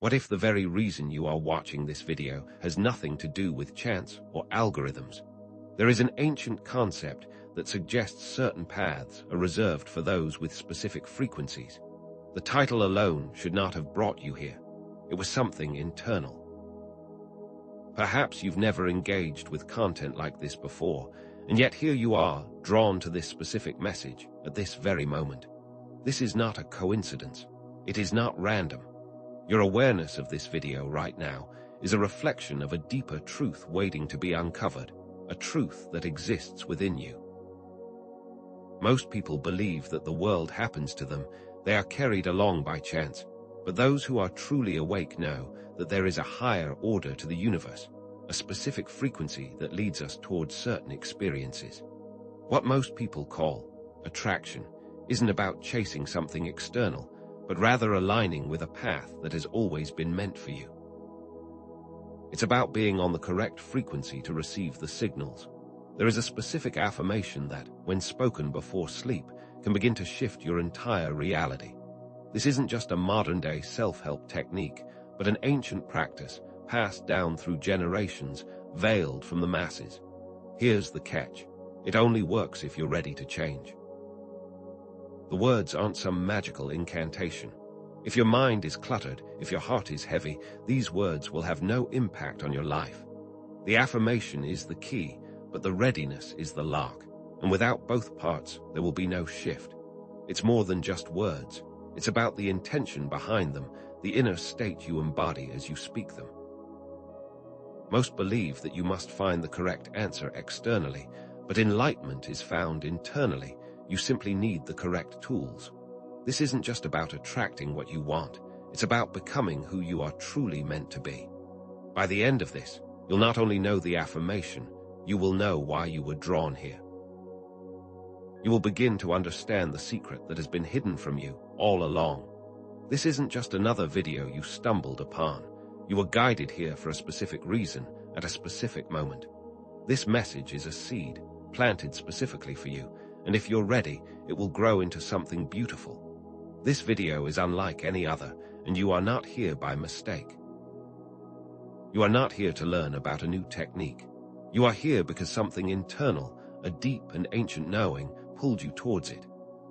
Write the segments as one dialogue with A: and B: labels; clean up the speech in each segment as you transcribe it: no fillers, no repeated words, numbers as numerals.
A: What if the very reason you are watching this video has nothing to do with chance or algorithms? There is an ancient concept that suggests certain paths are reserved for those with specific frequencies. The title alone should not have brought you here. It was something internal. Perhaps you've never engaged with content like this before, and yet here you are, drawn to this specific message at this very moment. This is not a coincidence. It is not random. Your awareness of this video right now is a reflection of a deeper truth waiting to be uncovered, a truth that exists within you. Most people believe that the world happens to them. They are carried along by chance. But those who are truly awake know that there is a higher order to the universe, a specific frequency that leads us towards certain experiences. What most people call attraction isn't about chasing something external, but rather aligning with a path that has always been meant for you. It's about being on the correct frequency to receive the signals. There is a specific affirmation that, when spoken before sleep, can begin to shift your entire reality. This isn't just a modern-day self-help technique, but an ancient practice passed down through generations, veiled from the masses. Here's the catch. It only works if you're ready to change. The words aren't some magical incantation. If your mind is cluttered, if your heart is heavy, these words will have no impact on your life. The affirmation is the key, but the readiness is the lock. And without both parts, there will be no shift. It's more than just words. It's about the intention behind them, the inner state you embody as you speak them. Most believe that you must find the correct answer externally, but enlightenment is found internally. You simply need the correct tools. This isn't just about attracting what you want. It's about becoming who you are truly meant to be. By the end of this, you'll not only know the affirmation, you will know why you were drawn here. You will begin to understand the secret that has been hidden from you all along. This isn't just another video you stumbled upon. You were guided here for a specific reason, at a specific moment. This message is a seed, planted specifically for you, and if you're ready, it will grow into something beautiful. This video is unlike any other, and you are not here by mistake. You are not here to learn about a new technique. You are here because something internal, a deep and ancient knowing, pulled you towards it.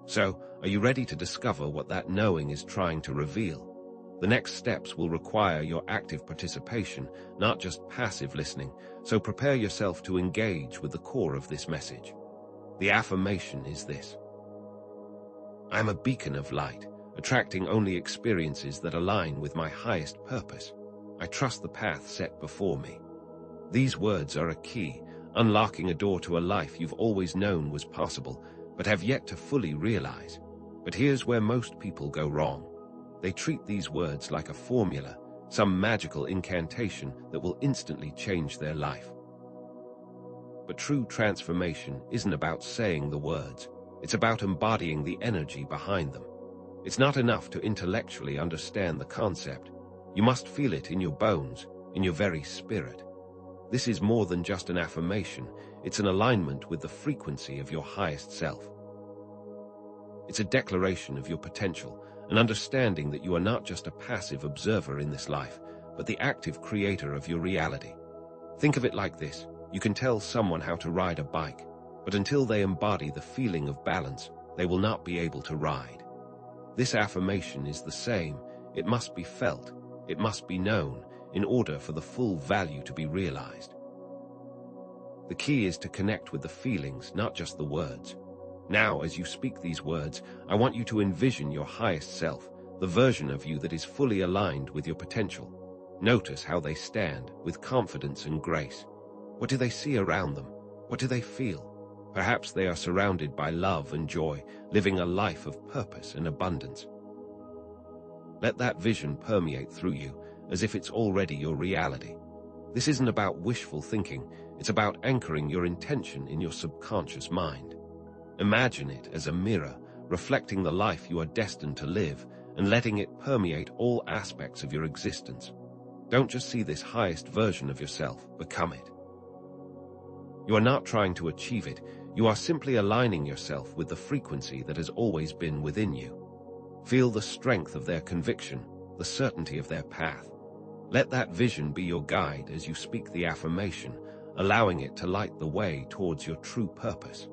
A: So, are you ready to discover what that knowing is trying to reveal? The next steps will require your active participation, not just passive listening, so prepare yourself to engage with the core of this message. The affirmation is this: I am a beacon of light, attracting only experiences that align with my highest purpose. I trust the path set before me. These words are a key, unlocking a door to a life you've always known was possible, but have yet to fully realize. But here's where most people go wrong. They treat these words like a formula, some magical incantation that will instantly change their life. But true transformation isn't about saying the words. It's about embodying the energy behind them. It's not enough to intellectually understand the concept. You must feel it in your bones, in your very spirit. This is more than just an affirmation. It's an alignment with the frequency of your highest self. It's a declaration of your potential, an understanding that you are not just a passive observer in this life, but the active creator of your reality. Think of it like this. You can tell someone how to ride a bike, but until they embody the feeling of balance, they will not be able to ride. This affirmation is the same. It must be felt. It must be known in order for the full value to be realized. The key is to connect with the feelings, not just the words. Now, as you speak these words, I want you to envision your highest self, the version of you that is fully aligned with your potential. Notice how they stand, with confidence and grace. What do they see around them? What do they feel? Perhaps they are surrounded by love and joy, living a life of purpose and abundance. Let that vision permeate through you, as if it's already your reality. This isn't about wishful thinking, it's about anchoring your intention in your subconscious mind. Imagine it as a mirror, reflecting the life you are destined to live, and letting it permeate all aspects of your existence. Don't just see this highest version of yourself, become it. You are not trying to achieve it, you are simply aligning yourself with the frequency that has always been within you. Feel the strength of their conviction, the certainty of their path. Let that vision be your guide as you speak the affirmation, allowing it to light the way towards your true purpose.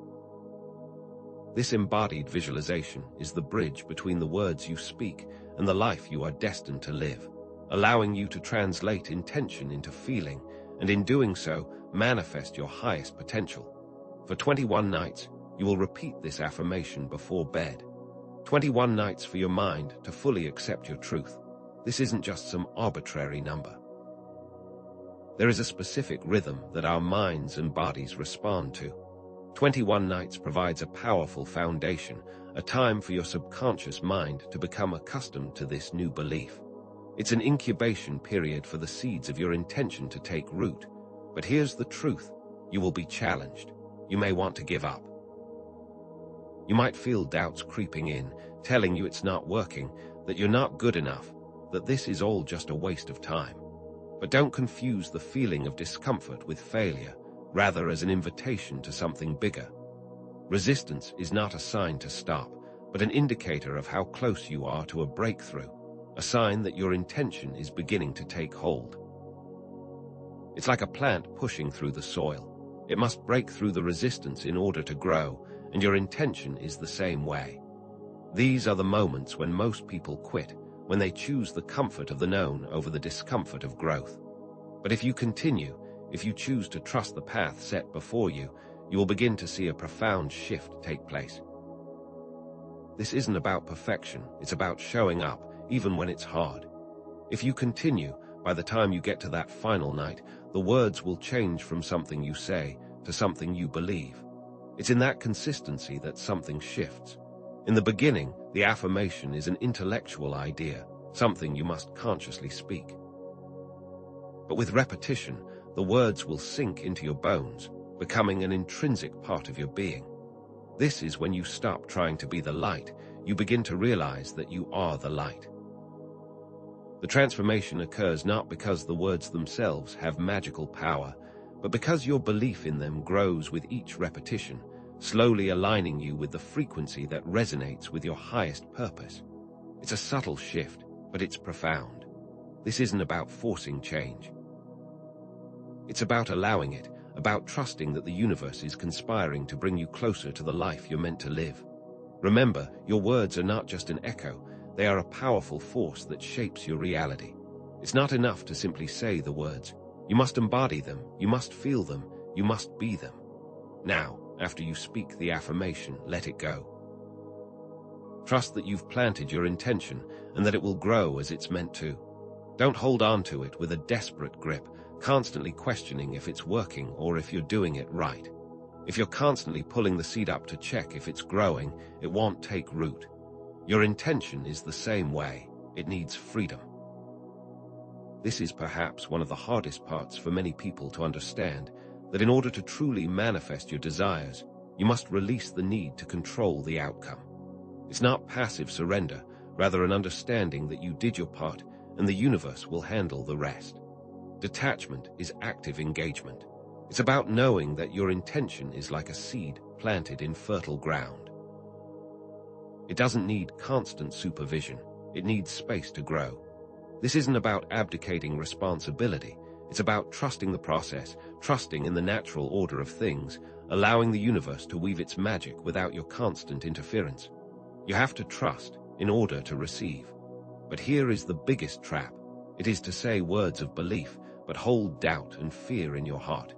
A: This embodied visualization is the bridge between the words you speak and the life you are destined to live, allowing you to translate intention into feeling, and in doing so, manifest your highest potential. For 21 nights, you will repeat this affirmation before bed. 21 nights for your mind to fully accept your truth. This isn't just some arbitrary number. There is a specific rhythm that our minds and bodies respond to. 21 nights provides a powerful foundation, a time for your subconscious mind to become accustomed to this new belief. It's an incubation period for the seeds of your intention to take root. But here's the truth: you will be challenged. You may want to give up. You might feel doubts creeping in, telling you it's not working, that you're not good enough, that this is all just a waste of time. But don't confuse the feeling of discomfort with failure, rather as an invitation to something bigger. Resistance is not a sign to stop, but an indicator of how close you are to a breakthrough, a sign that your intention is beginning to take hold. It's like a plant pushing through the soil. It must break through the resistance in order to grow, and your intention is the same way. These are the moments when most people quit, when they choose the comfort of the known over the discomfort of growth. But if you continue, if you choose to trust the path set before you, you will begin to see a profound shift take place. This isn't about perfection, it's about showing up, even when it's hard. If you continue, by the time you get to that final night, the words will change from something you say to something you believe. It's in that consistency that something shifts. In the beginning, the affirmation is an intellectual idea, something you must consciously speak. But with repetition, the words will sink into your bones, becoming an intrinsic part of your being. This is when you stop trying to be the light, you begin to realize that you are the light. The transformation occurs not because the words themselves have magical power, but because your belief in them grows with each repetition, slowly aligning you with the frequency that resonates with your highest purpose. It's a subtle shift, but it's profound. This isn't about forcing change. It's about allowing it, about trusting that the universe is conspiring to bring you closer to the life you're meant to live. Remember, your words are not just an echo, they are a powerful force that shapes your reality. It's not enough to simply say the words. You must embody them, you must feel them, you must be them. Now, after you speak the affirmation, let it go. Trust that you've planted your intention and that it will grow as it's meant to. Don't hold on to it with a desperate grip, constantly questioning if it's working or if you're doing it right. If you're constantly pulling the seed up to check if it's growing, it won't take root. Your intention is the same way. It needs freedom. This is perhaps one of the hardest parts for many people to understand, that in order to truly manifest your desires, you must release the need to control the outcome. It's not passive surrender, rather an understanding that you did your part and the universe will handle the rest. Detachment is active engagement. It's about knowing that your intention is like a seed planted in fertile ground. It doesn't need constant supervision. It needs space to grow. This isn't about abdicating responsibility. It's about trusting the process, trusting in the natural order of things, allowing the universe to weave its magic without your constant interference. You have to trust in order to receive. But here is the biggest trap. It is to say words of belief, but hold doubt and fear in your heart.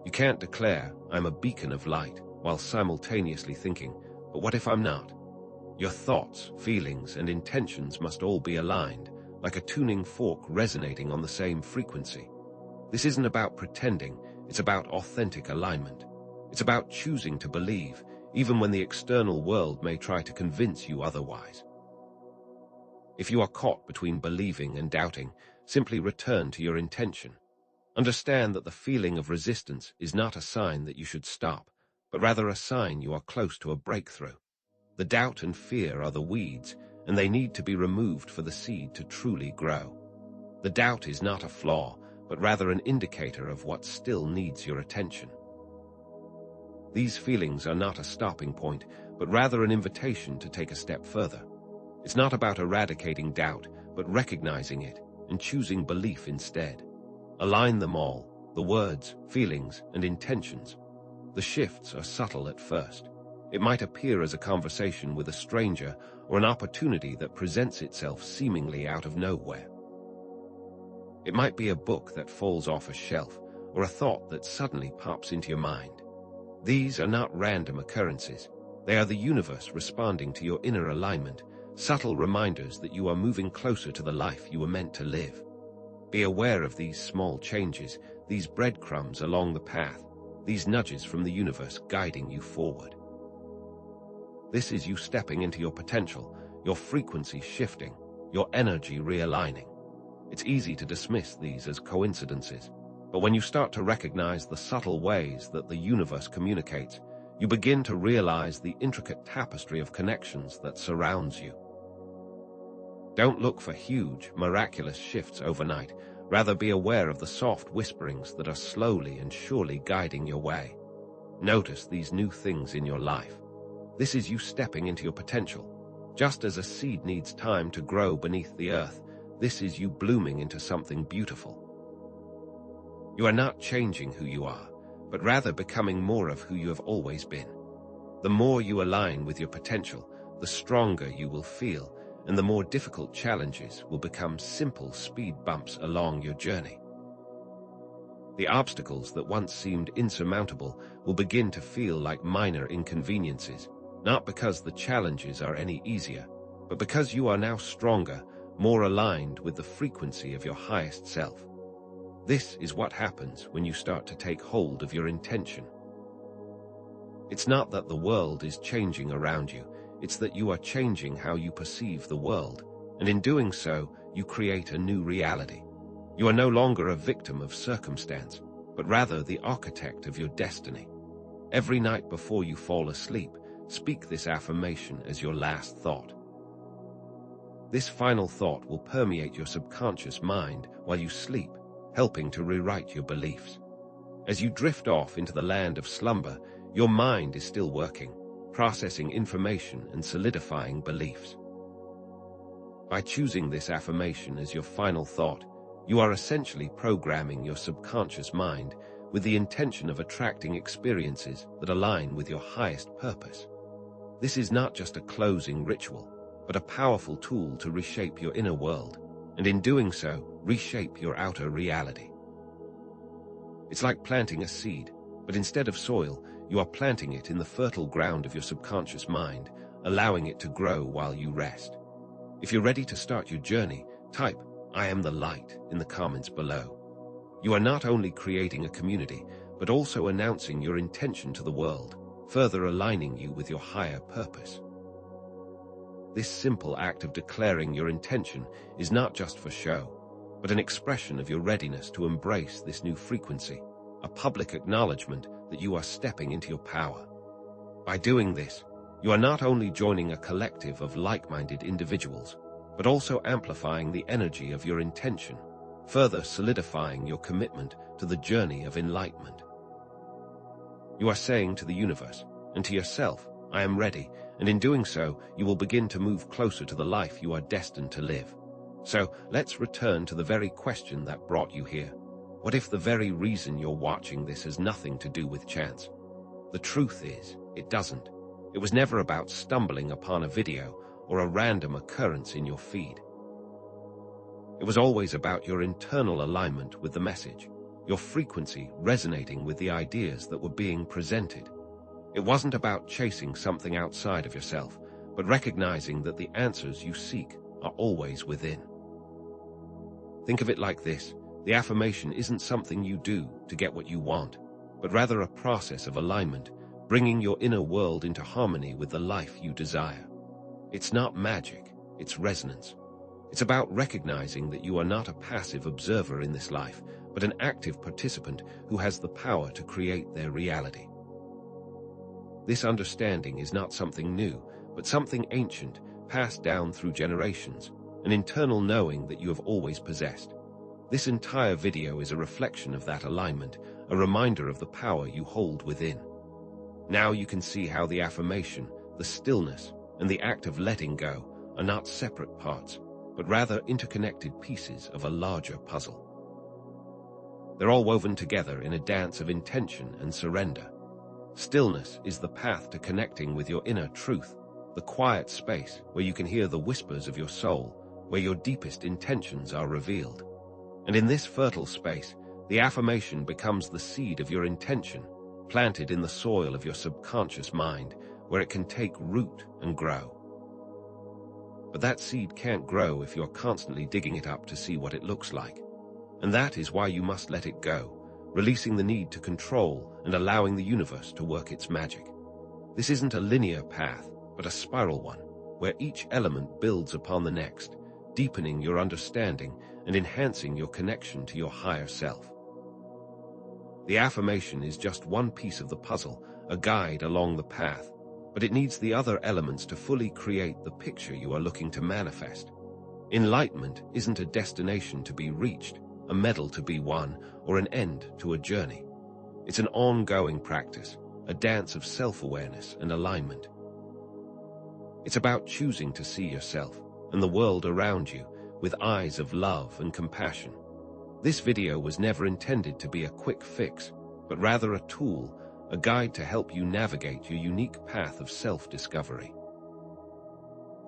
A: You can't declare, "I'm a beacon of light," while simultaneously thinking, "But what if I'm not?" Your thoughts, feelings, and intentions must all be aligned, like a tuning fork resonating on the same frequency. This isn't about pretending, it's about authentic alignment. It's about choosing to believe, even when the external world may try to convince you otherwise. If you are caught between believing and doubting, simply return to your intention. Understand that the feeling of resistance is not a sign that you should stop, but rather a sign you are close to a breakthrough. The doubt and fear are the weeds, and they need to be removed for the seed to truly grow. The doubt is not a flaw, but rather an indicator of what still needs your attention. These feelings are not a stopping point, but rather an invitation to take a step further. It's not about eradicating doubt, but recognizing it and choosing belief instead. Align them all, the words, feelings, and intentions. The shifts are subtle at first. It might appear as a conversation with a stranger or an opportunity that presents itself seemingly out of nowhere. It might be a book that falls off a shelf or a thought that suddenly pops into your mind. These are not random occurrences. They are the universe responding to your inner alignment, subtle reminders that you are moving closer to the life you were meant to live. Be aware of these small changes, these breadcrumbs along the path, these nudges from the universe guiding you forward. This is you stepping into your potential, your frequency shifting, your energy realigning. It's easy to dismiss these as coincidences, but when you start to recognize the subtle ways that the universe communicates, you begin to realize the intricate tapestry of connections that surrounds you. Don't look for huge, miraculous shifts overnight. Rather, be aware of the soft whisperings that are slowly and surely guiding your way. Notice these new things in your life. This is you stepping into your potential. Just as a seed needs time to grow beneath the earth, this is you blooming into something beautiful. You are not changing who you are, but rather becoming more of who you have always been. The more you align with your potential, the stronger you will feel, and the more difficult challenges will become simple speed bumps along your journey. The obstacles that once seemed insurmountable will begin to feel like minor inconveniences, not because the challenges are any easier, but because you are now stronger, more aligned with the frequency of your highest self. This is what happens when you start to take hold of your intention. It's not that the world is changing around you, it's that you are changing how you perceive the world, and in doing so, you create a new reality. You are no longer a victim of circumstance, but rather the architect of your destiny. Every night before you fall asleep, speak this affirmation as your last thought. This final thought will permeate your subconscious mind while you sleep, helping to rewrite your beliefs. As you drift off into the land of slumber, your mind is still working, processing information and solidifying beliefs. By choosing this affirmation as your final thought, you are essentially programming your subconscious mind with the intention of attracting experiences that align with your highest purpose. This is not just a closing ritual, but a powerful tool to reshape your inner world, and in doing so, reshape your outer reality. It's like planting a seed, but instead of soil, you are planting it in the fertile ground of your subconscious mind, allowing it to grow while you rest. If you're ready to start your journey, type "I am the light" in the comments below. You are not only creating a community, but also announcing your intention to the world, further aligning you with your higher purpose. This simple act of declaring your intention is not just for show, but an expression of your readiness to embrace this new frequency, a public acknowledgement that you are stepping into your power. By doing this, you are not only joining a collective of like-minded individuals, but also amplifying the energy of your intention, further solidifying your commitment to the journey of enlightenment. You are saying to the universe and to yourself, "I am ready," and in doing so, you will begin to move closer to the life you are destined to live. So, let's return to the very question that brought you here. What if the very reason you're watching this has nothing to do with chance? The truth is, it doesn't. It was never about stumbling upon a video or a random occurrence in your feed. It was always about your internal alignment with the message, your frequency resonating with the ideas that were being presented. It wasn't about chasing something outside of yourself, but recognizing that the answers you seek are always within. Think of it like this: the affirmation isn't something you do to get what you want, but rather a process of alignment, bringing your inner world into harmony with the life you desire. It's not magic, it's resonance. It's about recognizing that you are not a passive observer in this life, but an active participant who has the power to create their reality. This understanding is not something new, but something ancient, passed down through generations, an internal knowing that you have always possessed. This entire video is a reflection of that alignment, a reminder of the power you hold within. Now you can see how the affirmation, the stillness, and the act of letting go are not separate parts, but rather interconnected pieces of a larger puzzle. They're all woven together in a dance of intention and surrender. Stillness is the path to connecting with your inner truth, the quiet space where you can hear the whispers of your soul, where your deepest intentions are revealed. And in this fertile space, the affirmation becomes the seed of your intention, planted in the soil of your subconscious mind, where it can take root and grow. But that seed can't grow if you're constantly digging it up to see what it looks like. And that is why you must let it go, releasing the need to control and allowing the universe to work its magic. This isn't a linear path, but a spiral one, where each element builds upon the next, deepening your understanding and enhancing your connection to your higher self. The affirmation is just one piece of the puzzle, a guide along the path, but it needs the other elements to fully create the picture you are looking to manifest. Enlightenment isn't a destination to be reached, a medal to be won, or an end to a journey. It's an ongoing practice, a dance of self-awareness and alignment. It's about choosing to see yourself and the world around you with eyes of love and compassion. This video was never intended to be a quick fix, but rather a tool, a guide to help you navigate your unique path of self-discovery.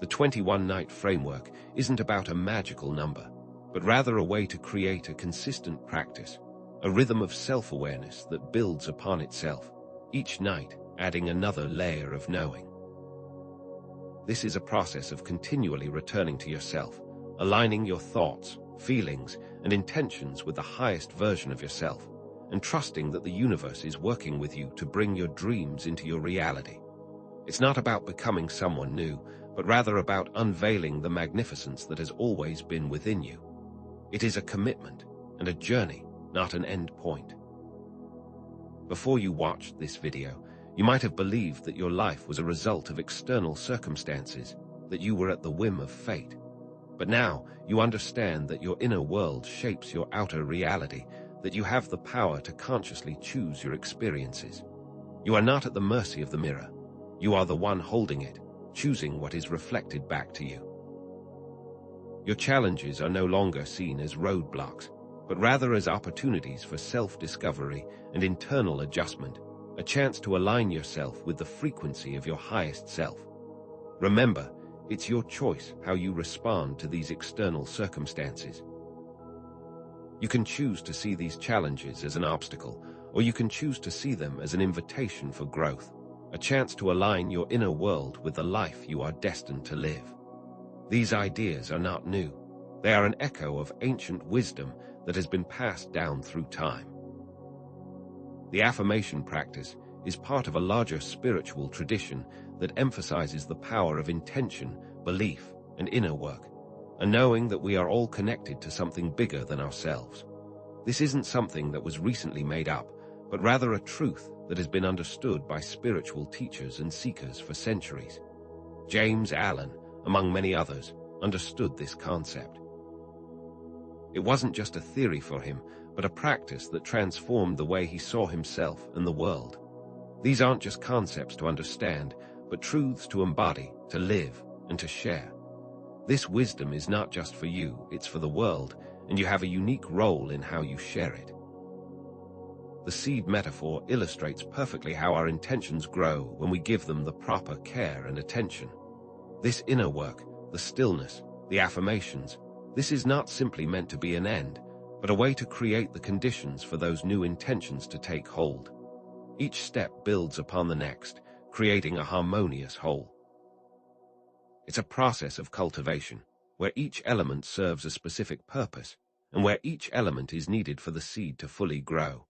A: The 21-night framework isn't about a magical number, but rather a way to create a consistent practice, a rhythm of self-awareness that builds upon itself, each night adding another layer of knowing. This is a process of continually returning to yourself, aligning your thoughts, feelings, and intentions with the highest version of yourself, and trusting that the universe is working with you to bring your dreams into your reality. It's not about becoming someone new, but rather about unveiling the magnificence that has always been within you. It is a commitment and a journey, not an end point. Before you watched this video, you might have believed that your life was a result of external circumstances, that you were at the whim of fate. But now you understand that your inner world shapes your outer reality, that you have the power to consciously choose your experiences. You are not at the mercy of the mirror. You are the one holding it, choosing what is reflected back to you. Your challenges are no longer seen as roadblocks, but rather as opportunities for self-discovery and internal adjustment, a chance to align yourself with the frequency of your highest self. Remember, it's your choice how you respond to these external circumstances. You can choose to see these challenges as an obstacle, or you can choose to see them as an invitation for growth, a chance to align your inner world with the life you are destined to live. These ideas are not new. They are an echo of ancient wisdom that has been passed down through time. The affirmation practice is part of a larger spiritual tradition that emphasizes the power of intention, belief, and inner work, and knowing that we are all connected to something bigger than ourselves. This isn't something that was recently made up, but rather a truth that has been understood by spiritual teachers and seekers for centuries. James Allen, among many others, understood this concept. It wasn't just a theory for him, but a practice that transformed the way he saw himself and the world. These aren't just concepts to understand, but truths to embody, to live, and to share. This wisdom is not just for you, it's for the world, and you have a unique role in how you share it. The seed metaphor illustrates perfectly how our intentions grow when we give them the proper care and attention. This inner work, the stillness, the affirmations, this is not simply meant to be an end, but a way to create the conditions for those new intentions to take hold. Each step builds upon the next, creating a harmonious whole. It's a process of cultivation, where each element serves a specific purpose, and where each element is needed for the seed to fully grow.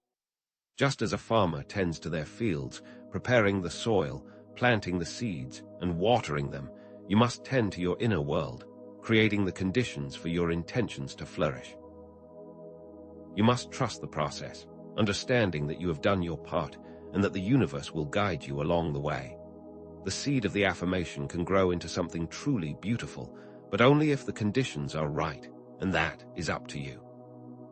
A: Just as a farmer tends to their fields, preparing the soil, planting the seeds, and watering them, you must tend to your inner world, creating the conditions for your intentions to flourish. You must trust the process, understanding that you have done your part and that the universe will guide you along the way. The seed of the affirmation can grow into something truly beautiful, but only if the conditions are right, and that is up to you.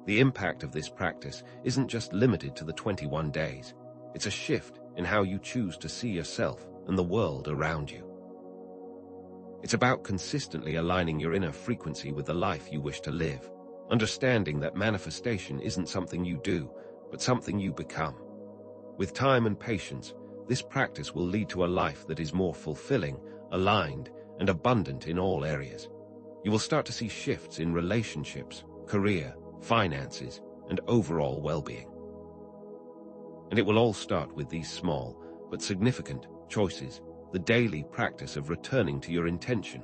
A: The impact of this practice isn't just limited to the 21 days. It's a shift in how you choose to see yourself and the world around you. It's about consistently aligning your inner frequency with the life you wish to live, understanding that manifestation isn't something you do, but something you become. With time and patience, this practice will lead to a life that is more fulfilling, aligned, and abundant in all areas. You will start to see shifts in relationships, career, finances, and overall well-being. And it will all start with these small, but significant, choices, the daily practice of returning to your intention.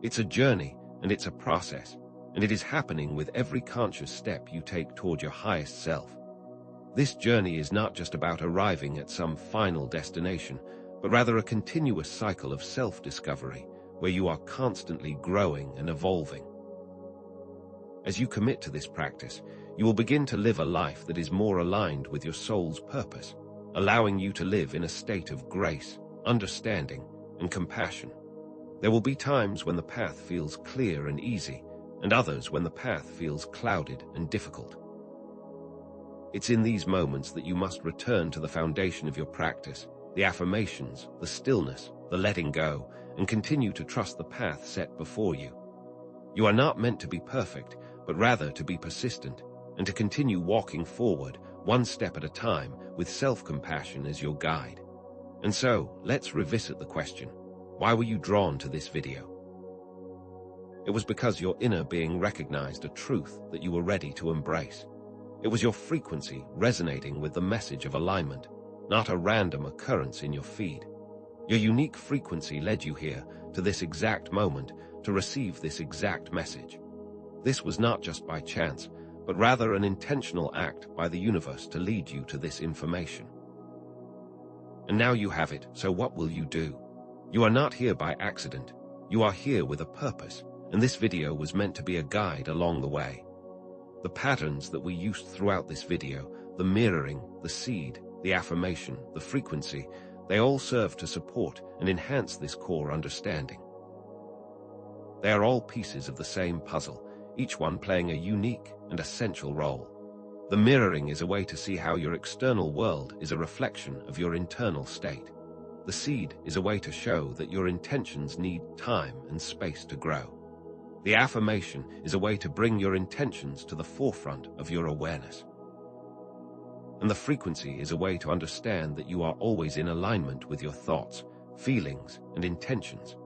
A: It's a journey, and it's a process, and it is happening with every conscious step you take toward your highest self. This journey is not just about arriving at some final destination, but rather a continuous cycle of self-discovery, where you are constantly growing and evolving. As you commit to this practice, you will begin to live a life that is more aligned with your soul's purpose, allowing you to live in a state of grace, understanding, and compassion. There will be times when the path feels clear and easy, and others when the path feels clouded and difficult. It's in these moments that you must return to the foundation of your practice, the affirmations, the stillness, the letting go, and continue to trust the path set before you. You are not meant to be perfect, but rather to be persistent, and to continue walking forward, one step at a time, with self-compassion as your guide. And so, let's revisit the question: why were you drawn to this video? It was because your inner being recognized a truth that you were ready to embrace. It was your frequency resonating with the message of alignment, not a random occurrence in your feed. Your unique frequency led you here, to this exact moment, to receive this exact message. This was not just by chance, but rather an intentional act by the universe to lead you to this information. And now you have it, so what will you do? You are not here by accident. You are here with a purpose, and this video was meant to be a guide along the way. The patterns that we used throughout this video, the mirroring, the seed, the affirmation, the frequency, they all serve to support and enhance this core understanding. They are all pieces of the same puzzle, each one playing a unique and essential role. The mirroring is a way to see how your external world is a reflection of your internal state. The seed is a way to show that your intentions need time and space to grow. The affirmation is a way to bring your intentions to the forefront of your awareness. And the frequency is a way to understand that you are always in alignment with your thoughts, feelings, and intentions.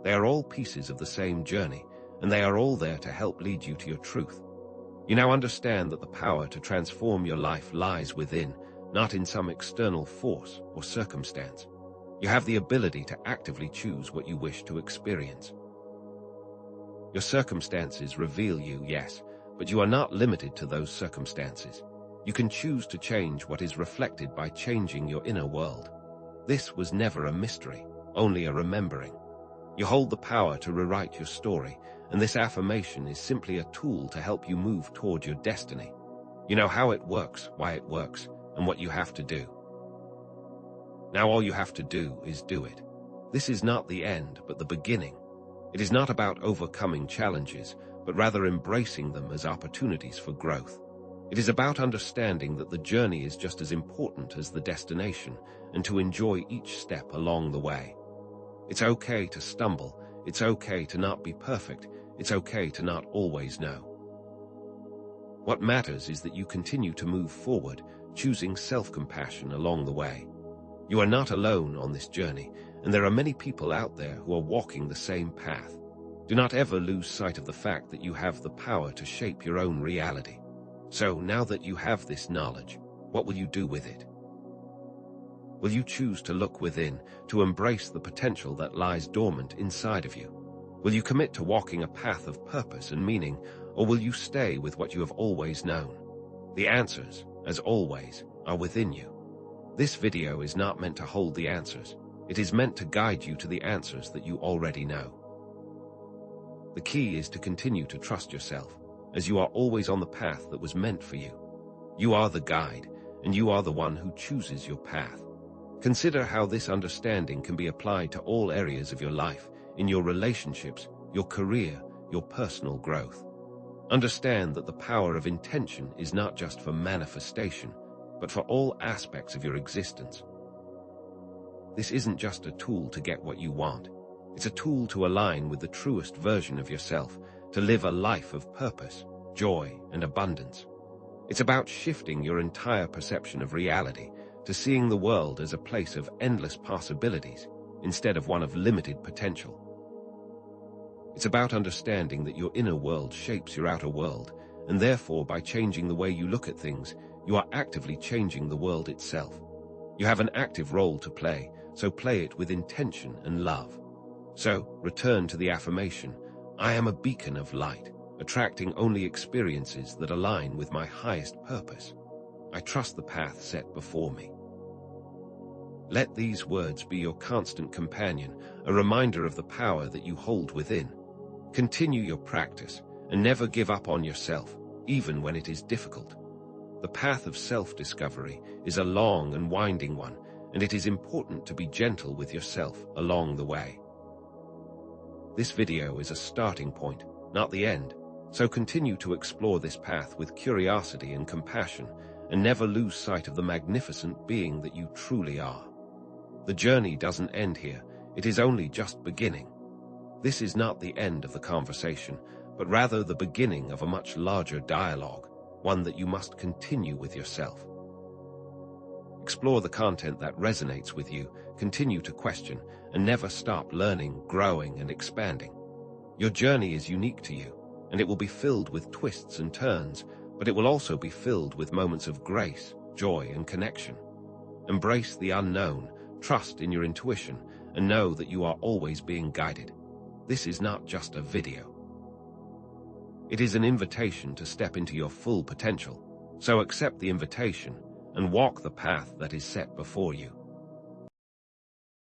A: They are all pieces of the same journey, and they are all there to help lead you to your truth. You now understand that the power to transform your life lies within, not in some external force or circumstance. You have the ability to actively choose what you wish to experience. Your circumstances reveal you, yes, but you are not limited to those circumstances. You can choose to change what is reflected by changing your inner world. This was never a mystery, only a remembering. You hold the power to rewrite your story, and this affirmation is simply a tool to help you move toward your destiny. You know how it works, why it works, and what you have to do. Now all you have to do is do it. This is not the end, but the beginning. It is not about overcoming challenges, but rather embracing them as opportunities for growth. It is about understanding that the journey is just as important as the destination, and to enjoy each step along the way. It's okay to stumble, it's okay to not be perfect, it's okay to not always know. What matters is that you continue to move forward, choosing self-compassion along the way. You are not alone on this journey, and there are many people out there who are walking the same path. Do not ever lose sight of the fact that you have the power to shape your own reality. So, now that you have this knowledge, what will you do with it? Will you choose to look within, to embrace the potential that lies dormant inside of you? Will you commit to walking a path of purpose and meaning, or will you stay with what you have always known? The answers, as always, are within you. This video is not meant to hold the answers. It is meant to guide you to the answers that you already know. The key is to continue to trust yourself, as you are always on the path that was meant for you. You are the guide, and you are the one who chooses your path. Consider how this understanding can be applied to all areas of your life, in your relationships, your career, your personal growth. Understand that the power of intention is not just for manifestation, but for all aspects of your existence. This isn't just a tool to get what you want. It's a tool to align with the truest version of yourself, to live a life of purpose, joy, and abundance. It's about shifting your entire perception of reality to seeing the world as a place of endless possibilities instead of one of limited potential. It's about understanding that your inner world shapes your outer world, and therefore by changing the way you look at things, you are actively changing the world itself. You have an active role to play, so play it with intention and love. So, return to the affirmation, I am a beacon of light, attracting only experiences that align with my highest purpose. I trust the path set before me. Let these words be your constant companion, a reminder of the power that you hold within. Continue your practice and never give up on yourself, even when it is difficult. The path of self-discovery is a long and winding one, and it is important to be gentle with yourself along the way. This video is a starting point, not the end, so continue to explore this path with curiosity and compassion, and never lose sight of the magnificent being that you truly are. The journey doesn't end here, it is only just beginning. This is not the end of the conversation, but rather the beginning of a much larger dialogue, one that you must continue with yourself. Explore the content that resonates with you, continue to question, and never stop learning, growing, and expanding. Your journey is unique to you, and it will be filled with twists and turns, but it will also be filled with moments of grace, joy, and connection. Embrace the unknown, trust in your intuition, and know that you are always being guided. This is not just a video. It is an invitation to step into your full potential, so accept the invitation and walk the path that is set before you.